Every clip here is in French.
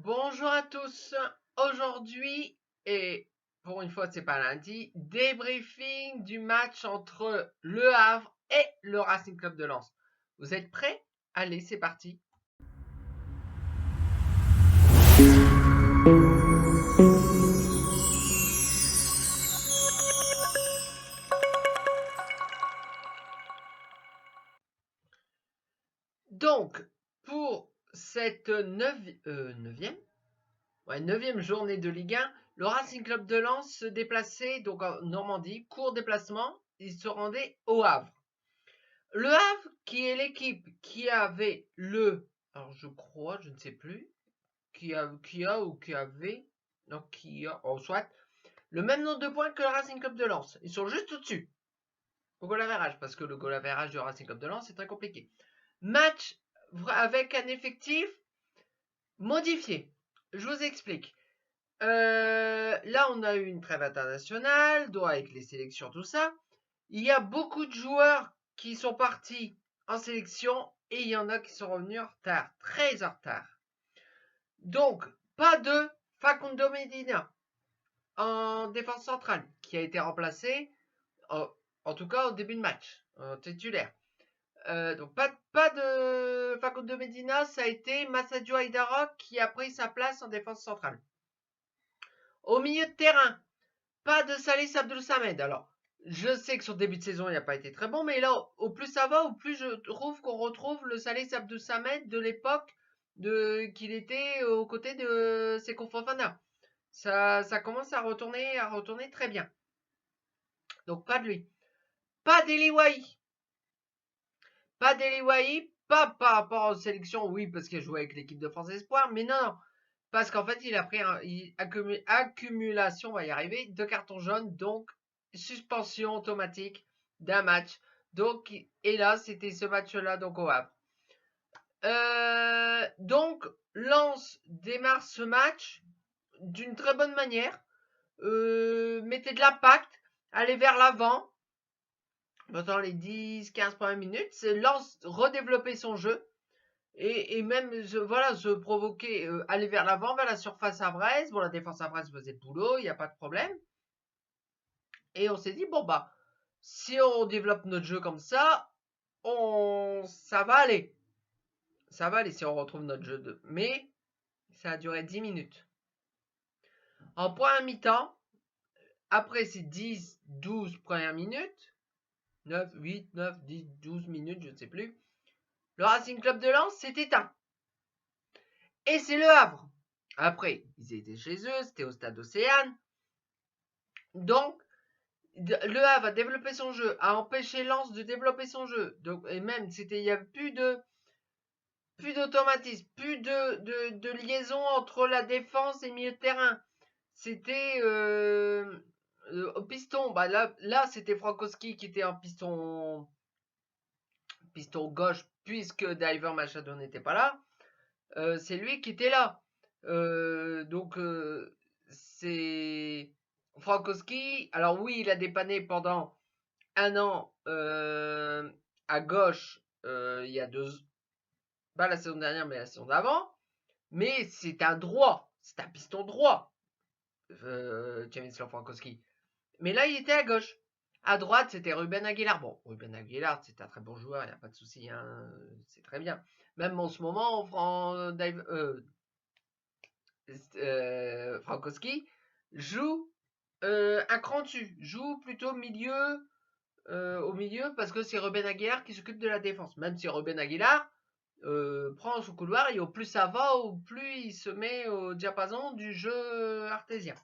Bonjour à tous. Aujourd'hui, et pour une fois c'est pas lundi, débriefing du match entre Le Havre et le Racing Club de Lens. Vous êtes prêts? Allez, c'est parti. Donc, pour cette neuvième journée de Ligue 1, le Racing Club de Lens se déplaçait donc en Normandie, court déplacement, il se rendait au Havre. Le Havre, qui est l'équipe qui avait alors je crois, je ne sais plus, qui a soit, le même nombre de points que le Racing Club de Lens. Ils sont juste au-dessus, au goal average, parce que le goal average du Racing Club de Lens, c'est très compliqué. Match avec un effectif modifié. Je vous explique. Là, on a eu une trêve internationale, donc avec les sélections, tout ça. Il y a beaucoup de joueurs qui sont partis en sélection et il y en a qui sont revenus en retard, très en retard. Donc, pas de Facundo Medina en défense centrale, qui a été remplacé, en tout cas au début de match, titulaire. Donc, pas de Facundo Medina, ça a été Massadio Aidara qui a pris sa place en défense centrale. Au milieu de terrain, pas de Salih Abdul Samed. Alors, je sais que son début de saison, il n'a pas été très bon, mais là, au plus ça va, au plus je trouve qu'on retrouve le Salih Abdul Samed de l'époque qu'il était aux côtés de Seko Fofana. Ça commence à retourner très bien. Donc, pas de lui. Pas d'Eliwahi. Pas d'Eliwahi, pas par rapport aux sélections, oui, parce qu'il a joué avec l'équipe de France Espoir, mais non, parce qu'en fait, il a pris accumulation, on va y arriver, de cartons jaunes, donc suspension automatique d'un match. Donc, et là, c'était ce match-là, donc au Havre. Donc, Lens démarre ce match d'une très bonne manière. Mettez de l'impact, allez vers l'avant. Pendant les 10-15 premières minutes, Lens redévelopper son jeu. Et même se provoquer, aller vers l'avant, vers la surface avraise. Bon, la défense avraise faisait le boulot, il n'y a pas de problème. Et on s'est dit, bon bah, si on développe notre jeu comme ça, ça va aller. Ça va aller si on retrouve notre jeu de. Mais ça a duré 10 minutes. En point à mi-temps, après ces 10, 12 premières minutes, 9, 8, 9, 10, 12 minutes, je ne sais plus, le Racing Club de Lens s'est éteint. Et c'est le Havre. Après, ils étaient chez eux, c'était au stade Océane. Donc, le Havre a développé son jeu, a empêché Lens de développer son jeu. Donc, et même, il n'y avait plus d'automatisme, plus de liaison entre la défense et le milieu de terrain. C'était au piston. Bah là c'était Frankowski qui était en piston gauche, puisque Diver Machado n'était pas là. C'est lui qui était là. Donc, c'est Frankowski. Alors oui, il a dépanné pendant un an à gauche, il y a pas la saison dernière, mais la saison d'avant. Mais c'est un droit, c'est un piston droit, Przemysław Frankowski. Mais là, il était à gauche. À droite, c'était Ruben Aguilar. Bon, Ruben Aguilar, c'est un très bon joueur, il n'y a pas de souci, hein, c'est très bien. Même en ce moment, Frankowski joue un cran dessus, joue plutôt au milieu, parce que c'est Ruben Aguilar qui s'occupe de la défense. Même si Ruben Aguilar prend son couloir et au plus ça va, au plus il se met au diapason du jeu artésien.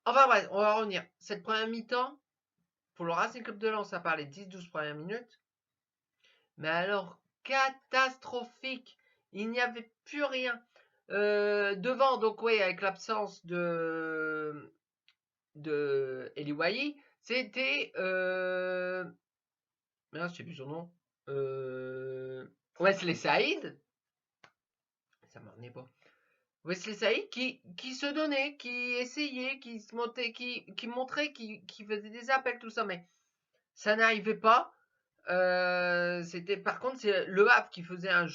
Enfin bref, on va revenir. Cette première mi-temps, pour le Racing Club de Lens, ça parlait 10-12 premières minutes. Mais alors, catastrophique. Il n'y avait plus rien. Devant, donc oui, avec l'absence de Eliwahi, c'était je sais plus son nom. Wesley Saïd. Ça m'en est pas. Wesley Saïd qui se donnait, qui essayait, qui se montait, qui montrait, qui faisait des appels, tout ça, mais ça n'arrivait pas. Par contre, c'est le Havre qui faisait un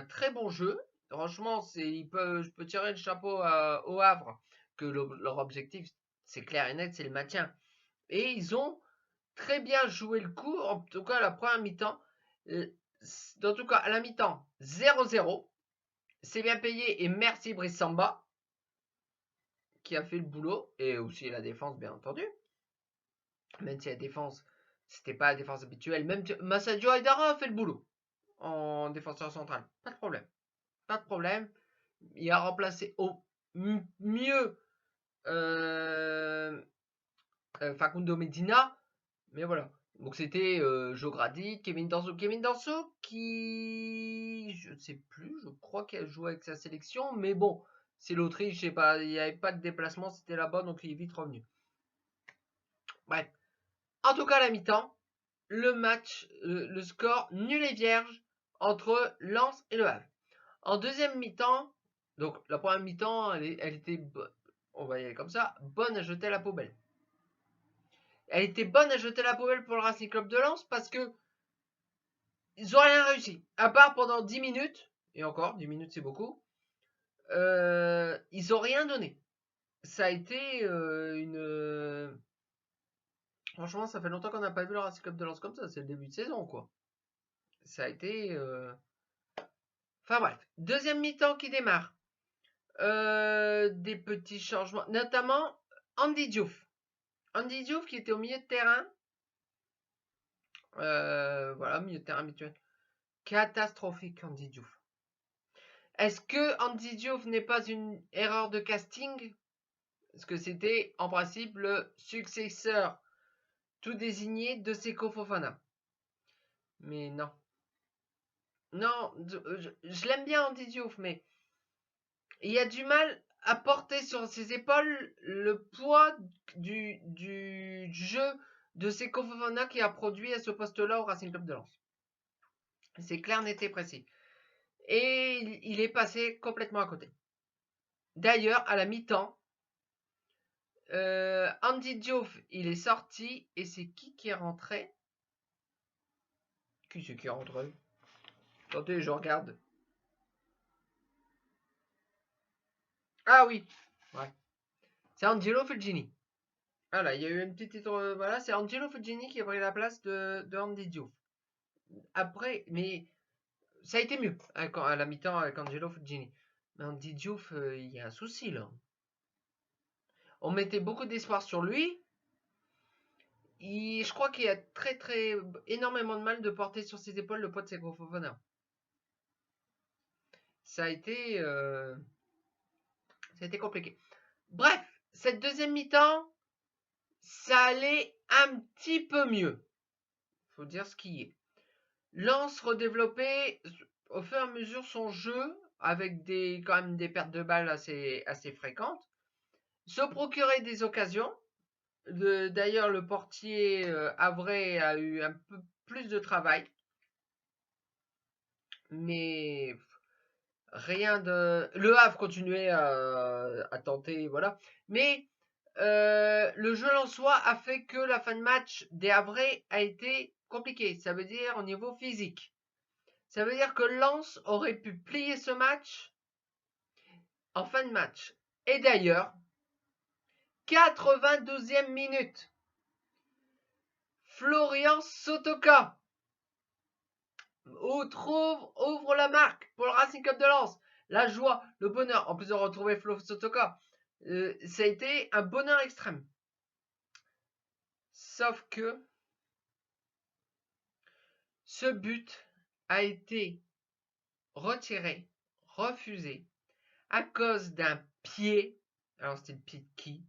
très bon jeu. Franchement, je peux tirer le chapeau au Havre, que leur objectif, c'est clair et net, c'est le maintien. Et ils ont très bien joué le coup, en tout cas la première mi-temps. En tout cas, à la mi-temps, 0-0. C'est bien payé et merci Brice Samba, qui a fait le boulot, et aussi la défense, bien entendu. Même si la défense, c'était pas la défense habituelle. Même Massadio Aidara a fait le boulot en défenseur central. Pas de problème. Pas de problème. Il a remplacé au mieux Facundo Medina. Mais voilà. Donc c'était Joe Grady, Kevin Danso. Kevin Danso qui... Je ne sais plus, je crois qu'il a joué avec sa sélection. Mais bon, c'est l'Autriche, je sais pas, il n'y avait pas de déplacement, c'était là-bas, donc il est vite revenu. Bref. En tout cas, à la mi-temps, le match, le score nul et vierge entre Lens et Le Havre. En deuxième mi-temps, donc la première mi-temps, elle était, on va y aller comme ça, bonne à jeter à la poubelle. Elle était bonne à jeter à la poubelle pour le Racing Club de Lens parce que ils n'ont rien réussi. À part pendant 10 minutes, et encore, 10 minutes c'est beaucoup, ils n'ont rien donné. Ça a été une... Franchement, ça fait longtemps qu'on n'a pas vu le Racing Club de Lens comme ça. C'est le début de saison, quoi. Ça a été... Enfin bref, deuxième mi-temps qui démarre. Des petits changements, notamment Andy Diouf. Andy Diouf qui était au milieu de terrain. Voilà, milieu de terrain habituel. Catastrophique, Andy Diouf. Est-ce que Andy Diouf n'est pas une erreur de casting? Parce que c'était en principe le successeur tout désigné de Seko Fofana. Mais non. Non, je l'aime bien Andy Diouf, mais il a du mal à porter sur ses épaules le poids du jeu de Seko Fofana qui a produit à ce poste-là au Racing Club de Lens. C'est clair, net et précis. Et il est passé complètement à côté. D'ailleurs, à la mi-temps, Andy Diouf, il est sorti et c'est qui est rentré? Qui c'est qui est rentré? Attendez, je regarde. Ah oui, ouais. C'est Angelo Fulgini. Voilà, il y a eu un petit titre. Voilà, c'est Angelo Fulgini qui a pris la place de Andy Diouf. Après, mais ça a été mieux à la mi-temps avec Angelo Fulgini. Mais Andy Diouf, il y a un souci là. On mettait beaucoup d'espoir sur lui. Je crois qu'il a énormément de mal de porter sur ses épaules le poids de ses gros Fofana. Ça a été compliqué. Bref, cette deuxième mi-temps, ça allait un petit peu mieux. Faut dire ce qui est. Lens redéveloppait au fur et à mesure son jeu avec quand même des pertes de balles assez fréquentes. Se procurer des occasions. D'ailleurs, le portier Havrais a eu un peu plus de travail. Mais rien de... Le Havre continuait à tenter, voilà. Mais le jeu lensois a fait que la fin de match des Havrais a été compliquée. Ça veut dire au niveau physique. Ça veut dire que Lens aurait pu plier ce match en fin de match. Et d'ailleurs, 92e minute, Florian Sotoka ouvre la marque pour le Racing Club de Lens. La joie, le bonheur, en plus de retrouver Flo Sotoka, ça a été un bonheur extrême. Sauf que ce but a été retiré, refusé, à cause d'un pied. Alors c'était le pied de qui?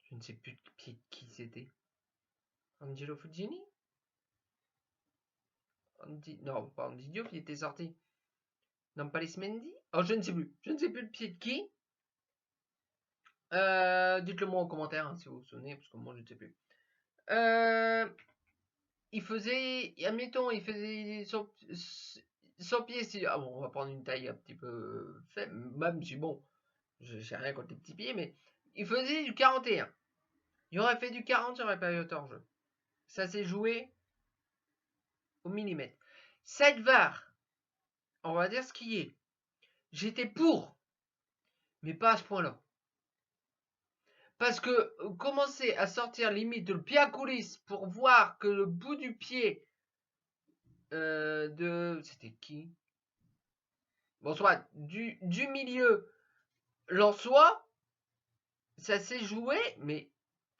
Je ne sais plus le pied de qui c'était. Angelo Fulgini? Non, pas Andy Diop, il était sorti. Non, pas les Mendy? Oh, je ne sais plus. Je ne sais plus le pied de qui. Dites-le moi en commentaire hein, si vous vous souvenez, parce que moi je ne sais plus. Il faisait, admettons, il faisait son pied, si, ah bon, on va prendre une taille un petit peu faible, même si bon, je sais rien contre les petits pieds, mais il faisait du 41. Il aurait fait du 40, il aurait pas eu autant de jeu. Ça s'est joué au millimètre. Cette VAR, on va dire ce qui est. j'étais pour, mais pas à ce point-là. Parce que commencer à sortir limite le pied à coulisses pour voir que le bout du pied c'était qui? Bon, soit du milieu Lensois, ça s'est joué, mais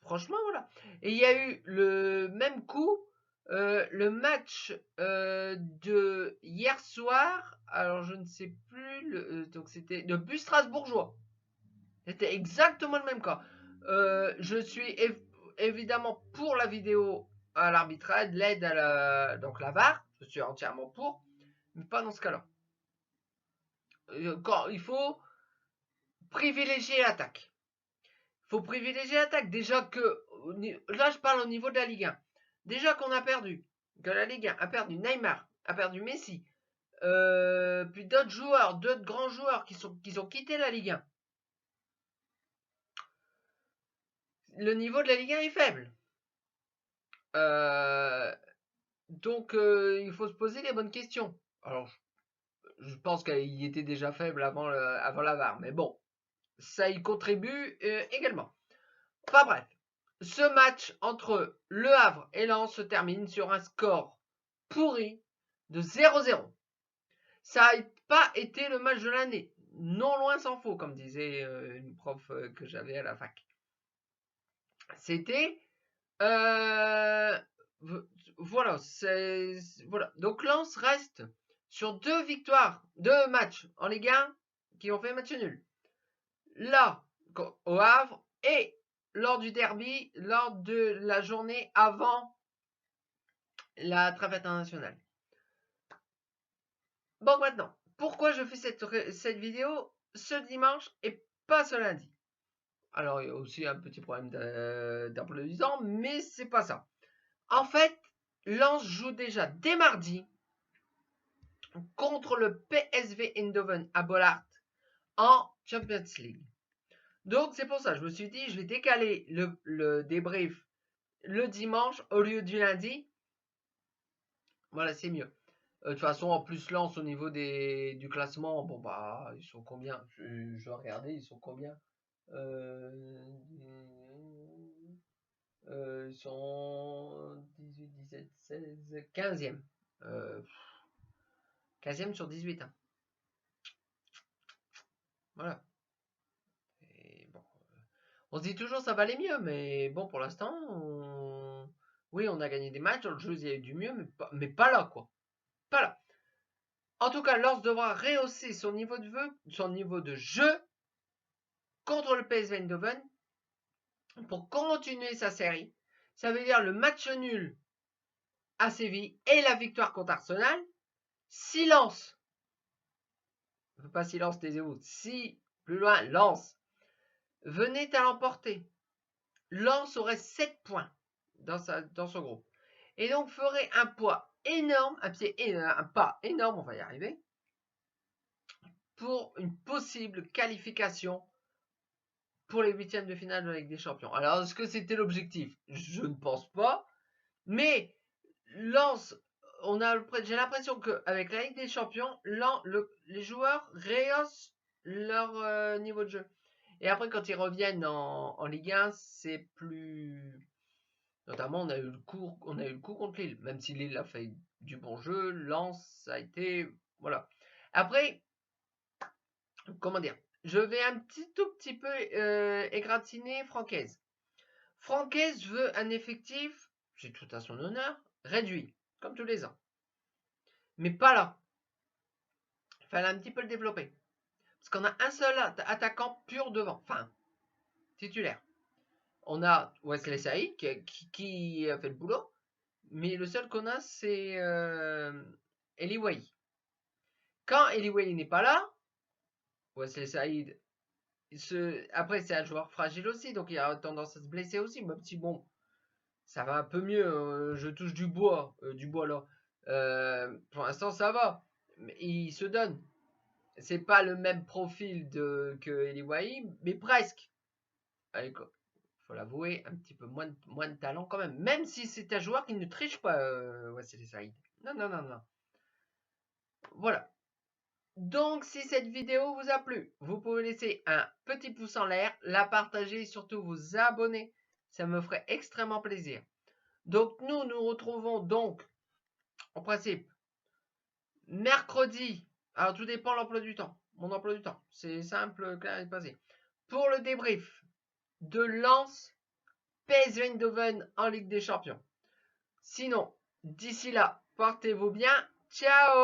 franchement, voilà. Et il y a eu le même coup, le match de hier soir, alors je ne sais plus, donc c'était le bus strasbourgeois. C'était exactement le même cas. Je suis évidemment pour la vidéo à l'arbitrage, l'aide à donc la VAR, je suis entièrement pour, mais pas dans ce cas-là. Quand il faut privilégier l'attaque. Il faut privilégier l'attaque. Déjà que, là je parle au niveau de la Ligue 1. Déjà qu'on a perdu, que la Ligue 1 a perdu Neymar, a perdu Messi, puis d'autres joueurs, d'autres grands joueurs qui ont quitté la Ligue 1. Le niveau de la Ligue 1 est faible. Donc il faut se poser les bonnes questions. Alors je pense qu'il était déjà faible avant la VAR, mais bon, ça y contribue également. Enfin bref, ce match entre Le Havre et Lens se termine sur un score pourri de 0-0. Ça n'a pas été le match de l'année, non loin s'en faut, comme disait une prof que j'avais à la fac. C'était voilà, voilà. Donc Lens reste sur 2 victoires, 2 matchs en Ligue 1 qui ont fait match nul. Là, au Havre et lors du derby, lors de la journée avant la trêve internationale. Bon, maintenant, pourquoi je fais cette vidéo ce dimanche et pas ce lundi? Alors, il y a aussi un petit problème d'emploi du temps, mais c'est pas ça. En fait, Lens joue déjà dès mardi contre le PSV Eindhoven à Bollaert en Champions League. Donc c'est pour ça, je me suis dit, je vais décaler le débrief le dimanche au lieu du lundi. Voilà, c'est mieux. De toute façon, en plus, Lens au niveau du classement, bon bah, ils sont combien? Je vais regarder, ils sont combien? Ils sont 18, 17, 16, 15e. 15e sur 18. Hein. Voilà. Et bon, on se dit toujours ça va aller mieux, mais bon, pour l'instant, oui, on a gagné des matchs, dans le jeu, il y a eu du mieux, mais pas là, quoi. Pas là. En tout cas, Lens devra rehausser son niveau de jeu contre le PSV Eindhoven pour continuer sa série. Ça veut dire le match nul à Séville et la victoire contre Arsenal. Si Lens, pas si Lens, taisez-vous, si plus loin, Lens venait à l'emporter, Lens aurait 7 points dans son groupe. Et donc ferait un poids énorme, un pas énorme, on va y arriver, pour une possible qualification pour les huitièmes de finale de la Ligue des Champions. Alors, est-ce que c'était l'objectif? Je ne pense pas. Mais Lens, j'ai l'impression qu'avec la Ligue des Champions, les joueurs rehaussent leur niveau de jeu. Et après, quand ils reviennent en Ligue 1, c'est plus... Notamment, on a eu le coup contre Lille. Même si Lille a fait du bon jeu, Lens, ça a été... Voilà. Après, comment dire? Je vais un tout petit peu égratigner Francaise. Francaise veut un effectif, c'est tout à son honneur, réduit, comme tous les ans. Mais pas là. Il fallait un petit peu le développer. Parce qu'on a un seul attaquant pur devant, enfin, titulaire. On a Wesley Saïd qui a fait le boulot, mais le seul qu'on a, c'est Eli Wahi. Quand Eli Wahi n'est pas là, Wesley Saïd, après c'est un joueur fragile aussi, donc il a tendance à se blesser aussi, même si bon, ça va un peu mieux, je touche du bois là. Pour l'instant ça va, mais il se donne. C'est pas le même profil que Eli Wahi, mais presque. Il faut l'avouer, un petit peu moins de talent quand même si c'est un joueur qui ne triche pas, Wesley Saïd. Non. Voilà. Donc, si cette vidéo vous a plu, vous pouvez laisser un petit pouce en l'air, la partager et surtout vous abonner. Ça me ferait extrêmement plaisir. Donc, nous retrouvons donc, en principe, mercredi. Alors, tout dépend de l'emploi du temps. Mon emploi du temps. C'est simple, clair et passé. Pour le débrief de Lens PSV Eindhoven en Ligue des Champions. Sinon, d'ici là, portez-vous bien. Ciao!